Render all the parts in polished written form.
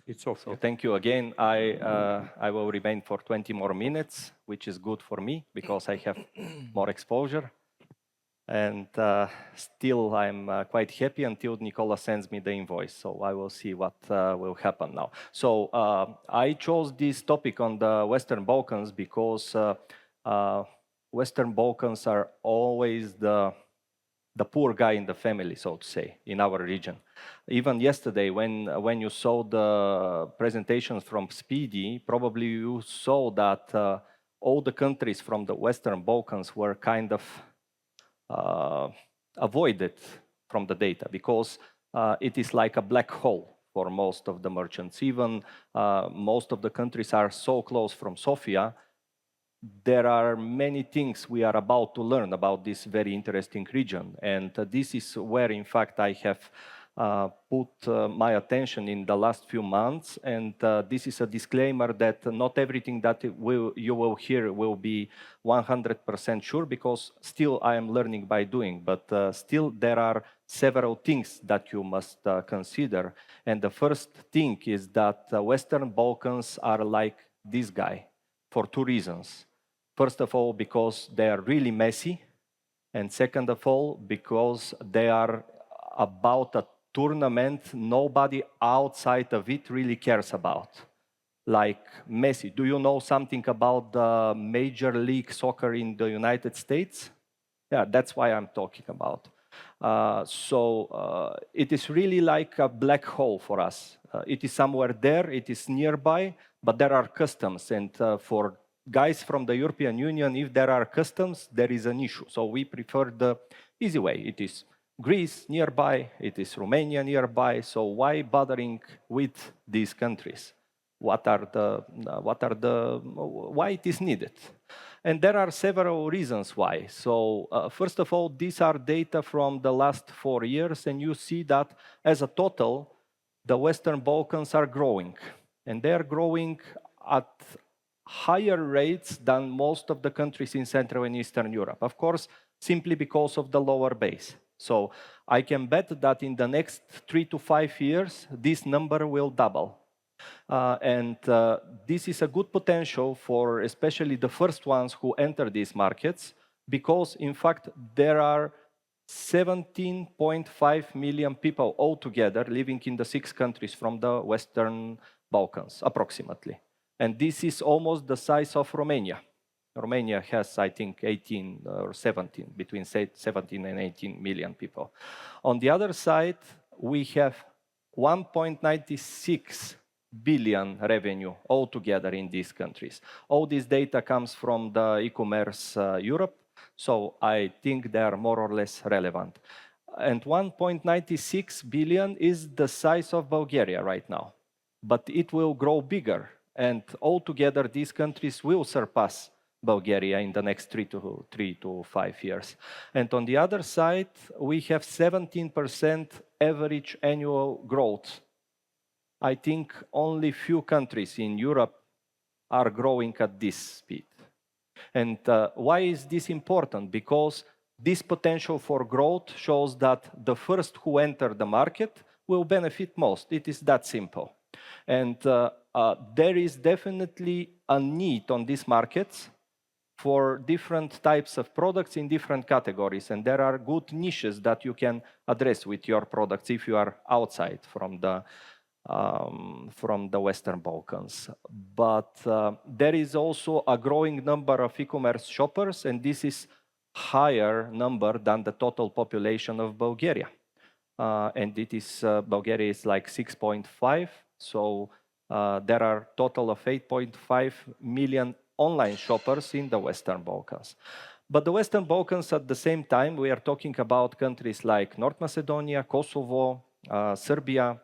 It's off. So thank you again. I will remain for 20 more minutes, which is good for me because I have more exposure. And still, I'm quite happy until Nicola sends me the invoice. So I will see what will happen now. So I chose this topic on the Western Balkans because Western Balkans are always the poor guy in the family, so to say, in our region. Even yesterday, when you saw the presentations from Speedy, probably you saw that all the countries from the Western Balkans were kind of avoided from the data because it is like a black hole for most of the merchants. Even most of the countries are so close from Sofia. There are many things we are about to learn about this very interesting region. And this is where, in fact, I have put my attention in the last few months. And this is a disclaimer that not everything that you will hear will be 100% sure, because still I am learning by doing. But still there are several things that you must consider. And the first thing is that Western Balkans are like this guy for two reasons. First of all, because they are really messy. And second of all, because they are about a tournament nobody outside of it really cares about. Like Messi. Do you know something about the Major League Soccer in the United States? Yeah, that's why I'm talking about. It is really like a black hole for us. It is somewhere there, it is nearby, but there are customs. And for guys from the European Union, if there are customs, there is an issue. So we prefer the easy way. It is Greece nearby, it is Romania nearby. So why bothering with these countries? Why it is needed? And there are several reasons why. So first of all, these are data from the last 4 years, and you see that as a total, the Western Balkans are growing. And they are growing at higher rates than most of the countries in Central and Eastern Europe. Of course, simply because of the lower base. So I can bet that in the next 3 to 5 years, this number will double. This is a good potential for especially the first ones who enter these markets, because in fact there are 17.5 million people altogether living in the 6 countries from the Western Balkans, approximately. And this is almost the size of Romania. Romania has, I think, 18 or 17, between 17 and 18 million people. On the other side, we have 1.96 billion revenue altogether in these countries. All this data comes from the eCommerce Europe, so I think they are more or less relevant. And 1.96 billion is the size of Bulgaria right now, but it will grow bigger. And altogether, these countries will surpass Bulgaria in the next 3 to 5 years. And on the other side, we have 17% average annual growth. I think only few countries in Europe are growing at this speed. And why is this important? Because this potential for growth shows that the first who enter the market will benefit most. It is that simple. And there is definitely a need on these markets for different types of products in different categories. And there are good niches that you can address with your products if you are outside from the Western Balkans. But there is also a growing number of e-commerce shoppers, and this is higher number than the total population of Bulgaria. And it is, Bulgaria is like 6.5, so there are total of 8.5 million online shoppers in the Western Balkans. But the Western Balkans, at the same time, we are talking about countries like North Macedonia, Kosovo, Serbia,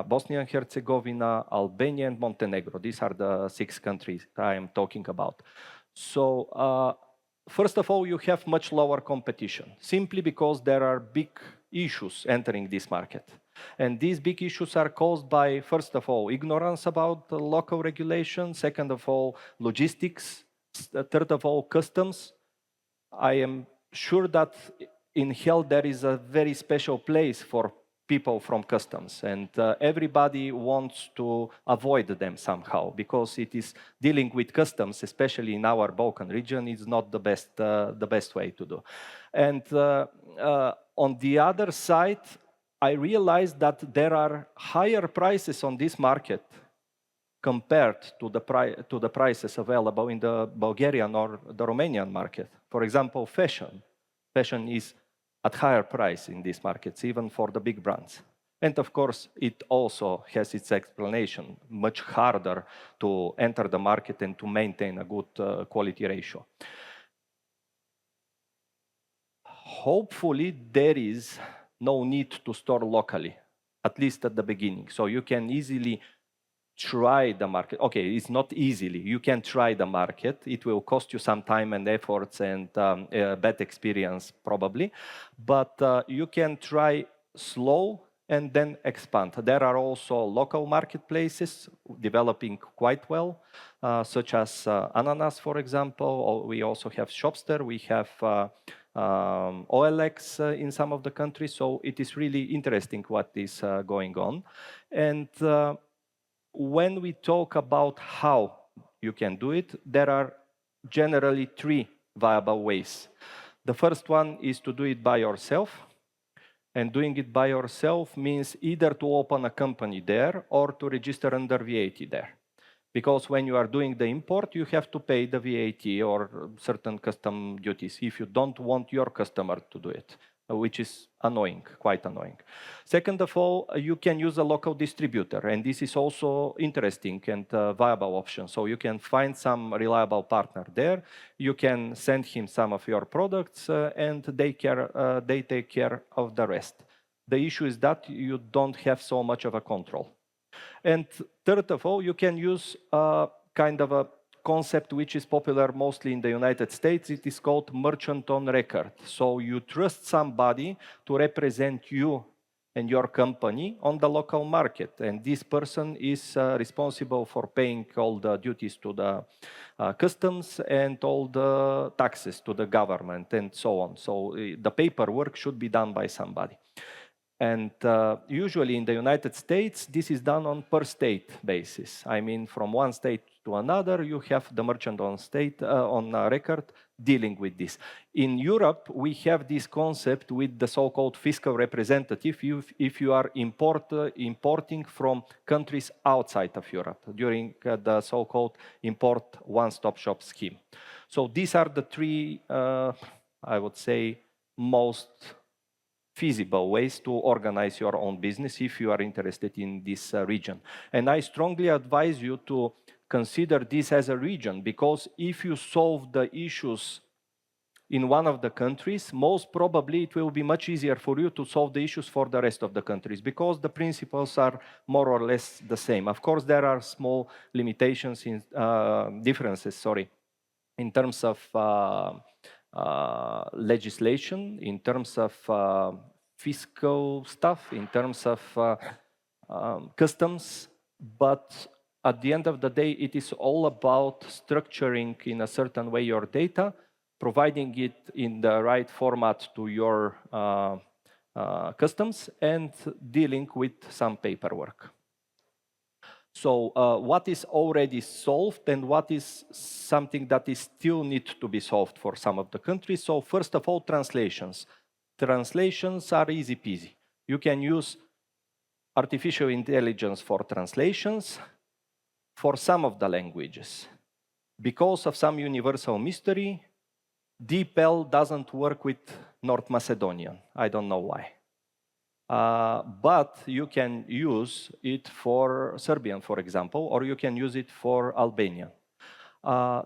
Bosnia and Herzegovina, Albania, and Montenegro. These are the 6 countries I am talking about. So, first of all, you have much lower competition, simply because there are big issues entering this market. And these big issues are caused by, first of all, ignorance about the local regulation, second of all, logistics, third of all, customs. I am sure that in hell there is a very special place for people from customs, and everybody wants to avoid them somehow, because it is dealing with customs, especially in our Balkan region, is not the best way to do. And on the other side, I realized that there are higher prices on this market compared to the prices available in the Bulgarian or the Romanian market. For example, fashion. Fashion is at higher price in these markets, even for the big brands. And of course, it also has its explanation, much harder to enter the market and to maintain a good quality ratio. Hopefully, there is no need to store locally, at least at the beginning. So you can easily try the market. Okay, it's not easily. You can try the market. It will cost you some time and efforts and a bad experience probably, but you can try slow and then expand. There are also local marketplaces developing quite well, such as Ananas, for example. We also have Shopster. We have OLX in some of the countries. So it is really interesting what is going on. And when we talk about how you can do it, there are generally three viable ways. The first one is to do it by yourself. And doing it by yourself means either to open a company there or to register under VAT there. Because when you are doing the import, you have to pay the VAT or certain custom duties if you don't want your customer to do it, which is annoying, quite annoying. Second of all, you can use a local distributor, and this is also interesting and a viable option. So you can find some reliable partner there. You can send him some of your products, and they take care of the rest. The issue is that you don't have so much of a control. And third of all, you can use kind of a concept which is popular mostly in the United States. It is called merchant on record. So you trust somebody to represent you and your company on the local market. And this person is responsible for paying all the duties to the customs and all the taxes to the government and so on. So the paperwork should be done by somebody. And usually in the United States, this is done on per state basis. I mean, from one state to another, you have the merchant on record dealing with this. In Europe, we have this concept with the so-called fiscal representative if you are importing from countries outside of Europe during the so-called import one-stop shop scheme. So these are the three, I would say, most feasible ways to organize your own business if you are interested in this region. And I strongly advise you to consider this as a region, because if you solve the issues in one of the countries, most probably it will be much easier for you to solve the issues for the rest of the countries, because the principles are more or less the same. Of course, there are small limitations in differences, in terms of legislation, in terms of fiscal stuff, in terms of customs, but at the end of the day, it is all about structuring in a certain way your data, providing it in the right format to your customs, and dealing with some paperwork. So what is already solved and what is something that is still need to be solved for some of the countries? So first of all, translations. Translations are easy peasy. You can use artificial intelligence for translations for some of the languages. Because of some universal mystery, DeepL doesn't work with North Macedonian. I don't know why. But you can use it for Serbian, for example, or you can use it for Albanian.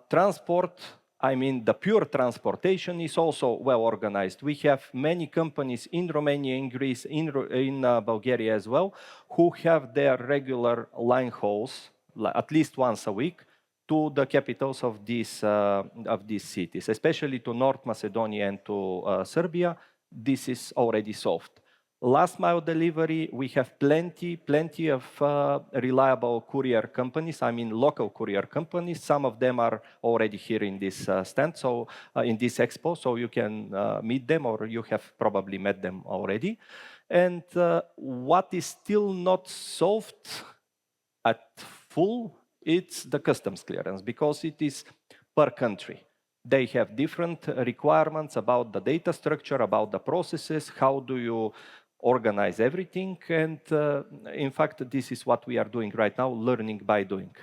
Transport, I mean, the pure transportation is also well organized. We have many companies in Romania, in Greece, in Bulgaria as well, who have their regular line hauls, at least once a week, to the capitals of these cities, especially to North Macedonia and to Serbia. This is already solved. Last mile delivery, we have plenty of reliable courier companies, I mean local courier companies. Some of them are already here in this stand, so in this expo, so you can meet them, or you have probably met them already. And what is still not solved at full, it's the customs clearance, because it is per country. They have different requirements about the data structure, about the processes, how do you organize everything. And in fact, this is what we are doing right now, learning by doing.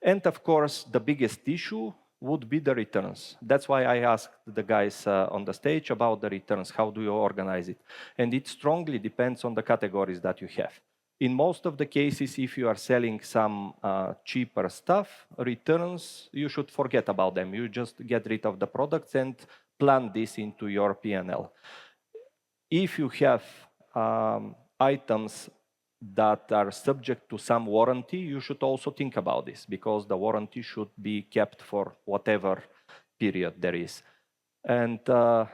And of course, the biggest issue would be the returns. That's why I asked the guys on the stage about the returns. How do you organize it? And it strongly depends on the categories that you have. In most of the cases, if you are selling some cheaper stuff, returns, you should forget about them. You just get rid of the products and plan this into your P&L. If you have items that are subject to some warranty, you should also think about this, because the warranty should be kept for whatever period there is. And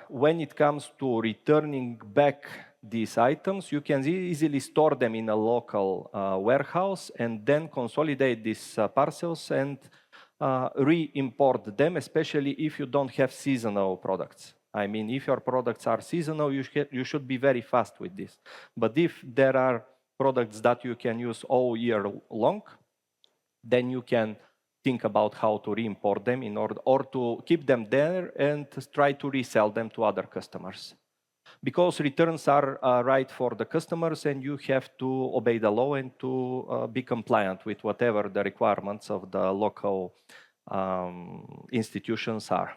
when it comes to returning back these items, you can easily store them in a local warehouse and then consolidate these parcels and re-import them, especially if you don't have seasonal products. I mean, if your products are seasonal, you should be very fast with this. But if there are products that you can use all year long, then you can think about how to re-import them in order or to keep them there and try to resell them to other customers. Because returns are right for the customers, and you have to obey the law and to be compliant with whatever the requirements of the local institutions are.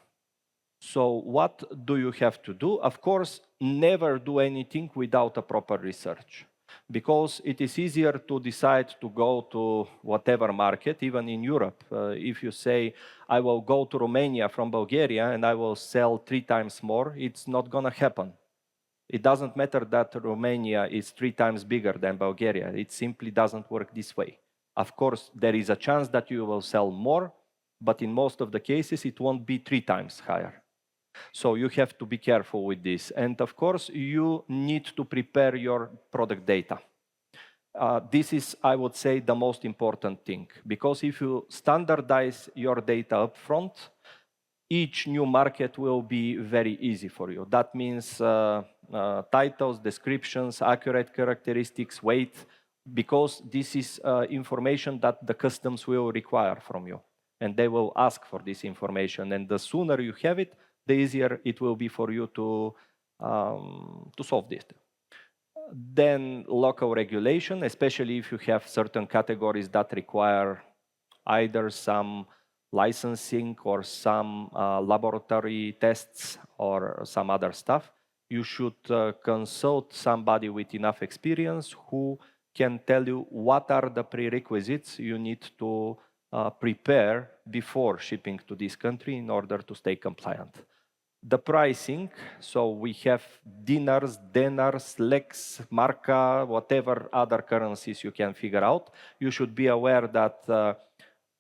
So what do you have to do? Of course, never do anything without a proper research, because it is easier to decide to go to whatever market, even in Europe. If you say, I will go to Romania from Bulgaria and I will sell 3 times more, it's not going to happen. It doesn't matter that Romania is 3 times bigger than Bulgaria. It simply doesn't work this way. Of course, there is a chance that you will sell more, but in most of the cases, it won't be 3 times higher. So you have to be careful with this. And of course, you need to prepare your product data. This is, I would say, the most important thing, because if you standardize your data up front, each new market will be very easy for you. That means titles, descriptions, accurate characteristics, weight, because this is information that the customs will require from you. And they will ask for this information. And the sooner you have it, the easier it will be for you to solve this. Then local regulation, especially if you have certain categories that require either some licensing or some laboratory tests or some other stuff, you should consult somebody with enough experience who can tell you what are the prerequisites you need to prepare before shipping to this country in order to stay compliant. The pricing, so we have dinars, denars, leks, marka, whatever other currencies you can figure out. You should be aware that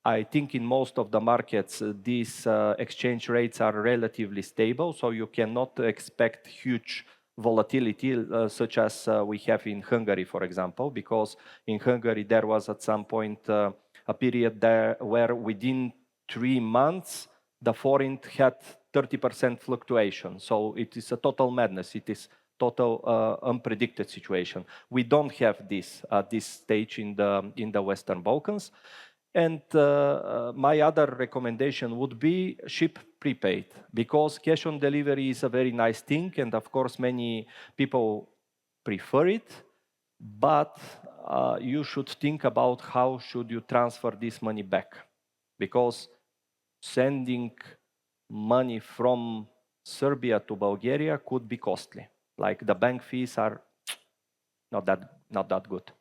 I think in most of the markets, these exchange rates are relatively stable, so you cannot expect huge volatility such as we have in Hungary, for example, because in Hungary there was at some point a period there where within 3 months, the forint had 30% fluctuation. So it is a total madness. It is total unpredicted situation. We don't have this at this stage in the Western Balkans. And my other recommendation would be ship prepaid, because cash on delivery is a very nice thing, and of course many people prefer it, but you should think about how should you transfer this money back, because sending money from Serbia to Bulgaria could be costly. Like the bank fees are not that good.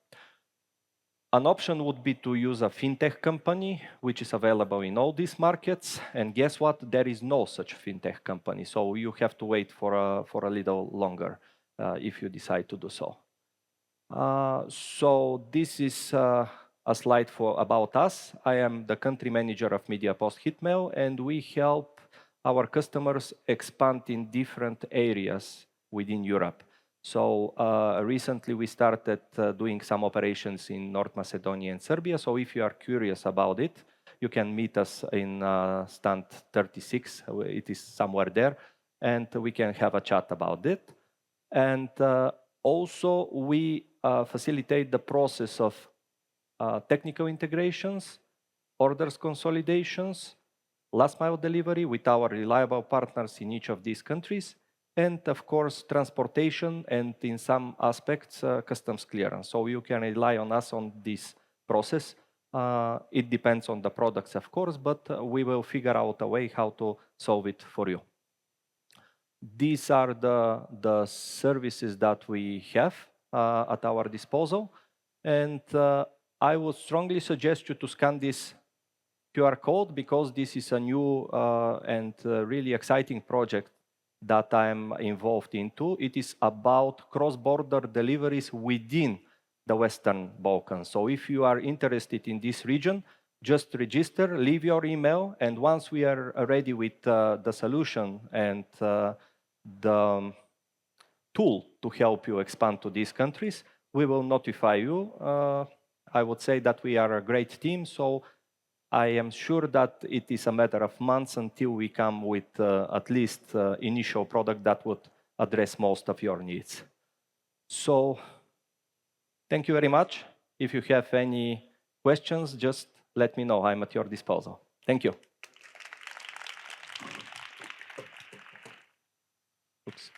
An option would be to use a fintech company, which is available in all these markets. And guess what? There is no such fintech company. So you have to wait for a little longer if you decide to do so. So this is a slide about us. I am the country manager of MediaPost Hitmail, and we help our customers expand in different areas within Europe. So recently we started doing some operations in North Macedonia and Serbia. So if you are curious about it, you can meet us in stand 36. It is somewhere there, and we can have a chat about it. And Also, we facilitate the process of technical integrations, orders consolidations, last mile delivery with our reliable partners in each of these countries, and of course, transportation and in some aspects, customs clearance. So you can rely on us on this process. It depends on the products, of course, but we will figure out a way how to solve it for you. These are the services that we have at our disposal. And I would strongly suggest you to scan this QR code because this is a new and really exciting project that I'm involved into. It is about cross-border deliveries within the Western Balkans. So if you are interested in this region, just register, leave your email, and once we are ready with the solution and the tool to help you expand to these countries, we will notify you. I would say that we are a great team, so I am sure that it is a matter of months until we come with at least initial product that would address most of your needs. So thank you very much. If you have any questions, just let me know. I'm at your disposal. Thank you. Oops.